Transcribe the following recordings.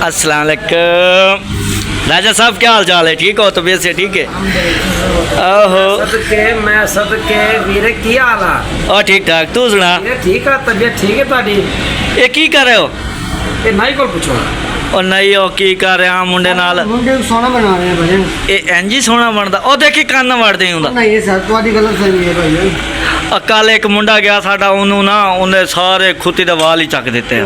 अस्सलाम वालेकुम। राजा साहब क्या हाल चाल है? ठीक हो? तबीयत से ठीक है? आहो सदके मैं सदके वीरे की हाल आ? और ठीक ठाक, तू सुना? वीरे ठीक है, तबीयत ठीक है ताड़ी? ये की कर रहे हो? ये नाई को पूछो। और नहीं हो की कर रहे हैं मुंडे नाल? मुंडे सोना बना रहे हैं भाई। ये इंज ही सोना बनता। ओ देखी कंन वड़दे हुंदा। नहीं ये सर तुम्हारी गलत फहमी है भाई। कल एक मुंडा गया साडा, ओनू ना उन्हें सारे खुती दे वाल ही चक दिते हैं।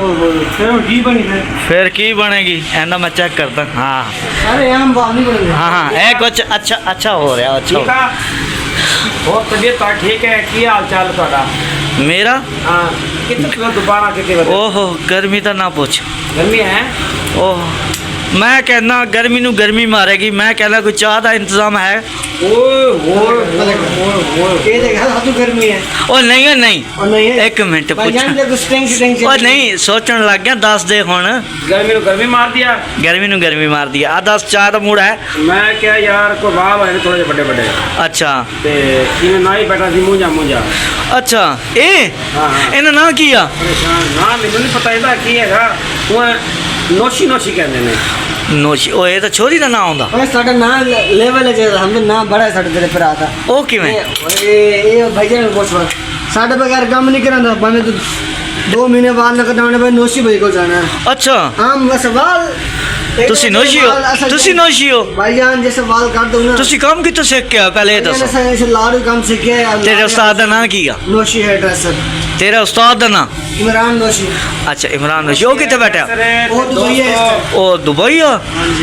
फिर की बनी फिर की बनेगी? ऐना मैं चेक करता। हाँ अरे हम बाल नहीं बनेंगे। हाँ हाँ, ये कुछ अच्छा अच्छा हो रहा है। अच्छा ठीक है और तबीयत ठीक है? की हाल चाल ਤੁਹਾਡਾ? मेरा हाँ कितना दोबारा कितने बजे? ओहो गर्मी तो ना पूछ। गर्मी है? ओह मैं कहना गर्मी नू गर्मी मारेगी। मैं कहना कोई चाह का इंतजाम है? ये देखा तू गर्मी है ओ नहीं है नहीं। और नहीं है एक मिनट भाई जान पूछ। ले कुछ टेंशन ओ नहीं सोचन लग गया। दस दे हुण गर्मी को गर्मी मार दिया। गर्मी नू गर्मी मार दिया। आ 10 चाह का मूड है। मैं क्या यार को बाल है थोड़े बड़े बड़े अच्छा ते इन्हें ना ही बैठा सी मुंजा मुंजा। अच्छा ए हाँ हाँ इन्हें ना किया? परेशान ना मैंने नहीं पता ਇਹਦਾ ਕੀ ਹੈਗਾ। ਉਹ ਨੋਸ਼ੀ ਨੋਸ਼ੀ ਕਹਿੰਦੇ ਨੇ। नोशी ओ ये तो छोरी का ना आंदा। ਓਏ ਸਾਡਾ ਨਾਂ ਲੈਵਲ ਹੈ ਜਿਹੜਾ ਹਮ ਨਾਂ ਬੜਾ ਹੈ ਸਾਡੇ ਤੇਰੇ ਭਰਾ ਦਾ। ओ किवें? ਇਹ ਭਾਈਜਾਨ ਨੂੰ ਪੁੱਛ ਸਾਡੇ ਬਗੈਰ ਕੰਮ ਨਹੀਂ ਕਰਾਂਦਾ ਭਾਵੇਂ ਤੂੰ 2 ਮਹੀਨੇ ਬਾਅਦ ਨਾ ਕਟਾਉਣੇ ਭਾਈ ਨੋਸ਼ੀ ਭਾਈ ਕੋਲ ਜਾਣਾ ਹੈ। अच्छा ਹਾਂ ਬਸ ਵਾਲ तुसी नोशी हो? तुसी नोशी हो? भाईजान जैसे वाल काट दो ना। तुसी काम कितों सीख के आए पहले ये दसो? ऐसे लाड़ू काम सीखे तेरे उस्ताद का नाम की है? नोशी हेयर ड्रेसर तेरा उस्ताद का नाम? इमरान नोशी। अच्छा इमरान नोशी। वो कितने बैठा? वो दुबई है। ओ दुबई आ?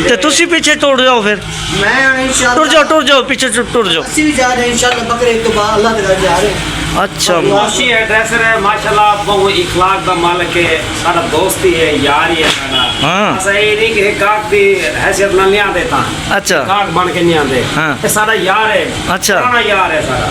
तो तुसी पीछे टुर जाओ फिर। मैं इंशाल्लाह टुर जाओ पीछे टुर जाओ। अस्सी भी जा रहे हैं इंशाल्लाह बकरे ईद तो बाद अल्लाह के घर जा रहे हैं। अच्छा नोशी है ड्रेसर है माशाल्लाह बहुत इखलाक दा मालिक है सारा दोस्त ही है यार ही है सारा। हाँ। ऐसा ये नहीं कि काक दी हैसियत ना नहीं आते ता अच्छा काक बन के नहीं आते। हाँ। ये सारा यार है। अच्छा। पुराना यार है सारा।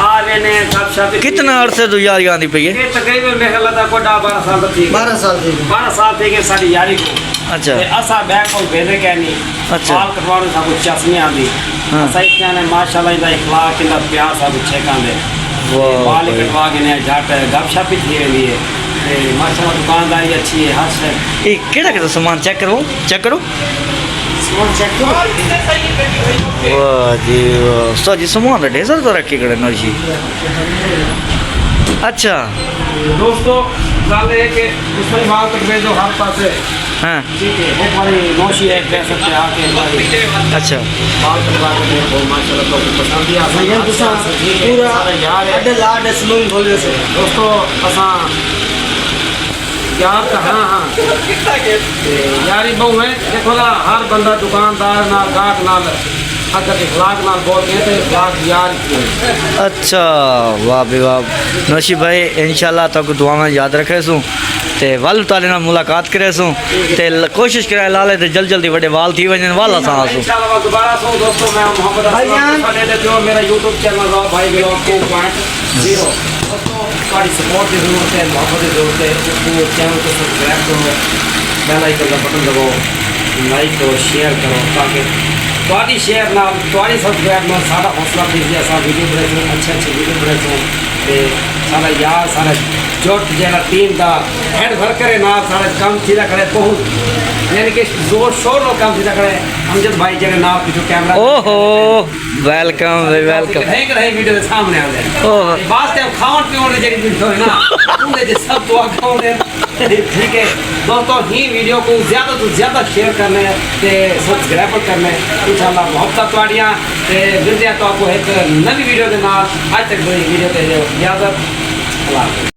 आ रहे ने सब शादी कितना अरसे तू यार आंदी पई है? ये तकरीबन मेरे ख्याल दा कोई 12 साल तक थी। 12 साल से 12 साल थे कि सारी यारी को अच्छा ते असा बैक को भेजे के नहीं अच्छा। बाल कटवाने सा कुछ चस नहीं आती। हाँ। असा इतना ने माशाल्लाह इनका इखलाक इनका प्यार सा कुछ कांदे बाल कटवा के ने झट गपशप ही थी रही है ते माशाल्लाह दुकानदारी अच्छी है हर शे। ये केड़ा केड़ा सामान चेक करो सामान चेक करो। वाह जी वाह उस्ताद जी सामान तो ढेर सारा रखे खड़े नोशी। अच्छा दोस्तों गल है कि उसमें बाल कटवे जो हर पासे हाँ ठीक है एक बारी नौशी है कह सकते हैं आके एक बारी अच्छा बाल कटवा के देखो माशाल्लाह तो पसंद ही आ भाईजान तुसा पूरा यार है अड्डे लाड सलून खोलियो से। दोस्तों असा यार का हाँ हाँ ते यारी बहु है देखो ना हर बंदा दुकानदार नाल गाहक नाल अगर इखलाक नाल बोल के तो इखलाक यार की है। अच्छा वाह भी वाह नौशी भाई इंशाल्लाह तक दुआवां याद रखे सूँ ते वल ताले नाल मुलाकात करे सूँ ते कोशिश करे लाले ते जल्द जल्दी बड़े वाल थी वजन वाला सा सूँ। इंशाल्लाह दोबारा सो दोस्तों मैं मोहम्मद भाईजान। असलम देते हो मेरा यूट्यूब चैनल रहा भाई ब्लॉग 2.0 दोस्तों थोड़ी सपोर्ट की जरूरत है मोहब्बत की जरूरत है उसको चैनल को सब्सक्राइब करो बेल आइकन का बटन दबाओ लाइक करो शेयर करो ताकि थोड़ी शेयर ना थोड़ी सब्सक्राइब ना सारा हौसला दीजिए असा वीडियो बनाए अच्छे वीडियो बनाए ते सारा यार सारा जोट जरा टीम का हेड भर करे ना सारा काम सीधा करे बहुत यानी कि जोर शोर लो काम सीधा करे अमजद भाई जगह ना पीछे कैमरा ओहो वेलकम वेलकम। नहीं करे वीडियो के सामने आ जाए ओह वास्ते खावन पीवन जड़ी वीडियो है ना उनके जे सब दुआ खाओ ठीक है दोस्तों ही वीडियो को ज़्यादा तो ज़्यादा शेयर करने ते सब्सक्राइब करने इंशाल्लाह मोहब्बत तुहाड़ियां ते मिलदे तो आपको एक नवी वीडियो के नाल आज तक वीडियो ते इजाजत अल्लाह।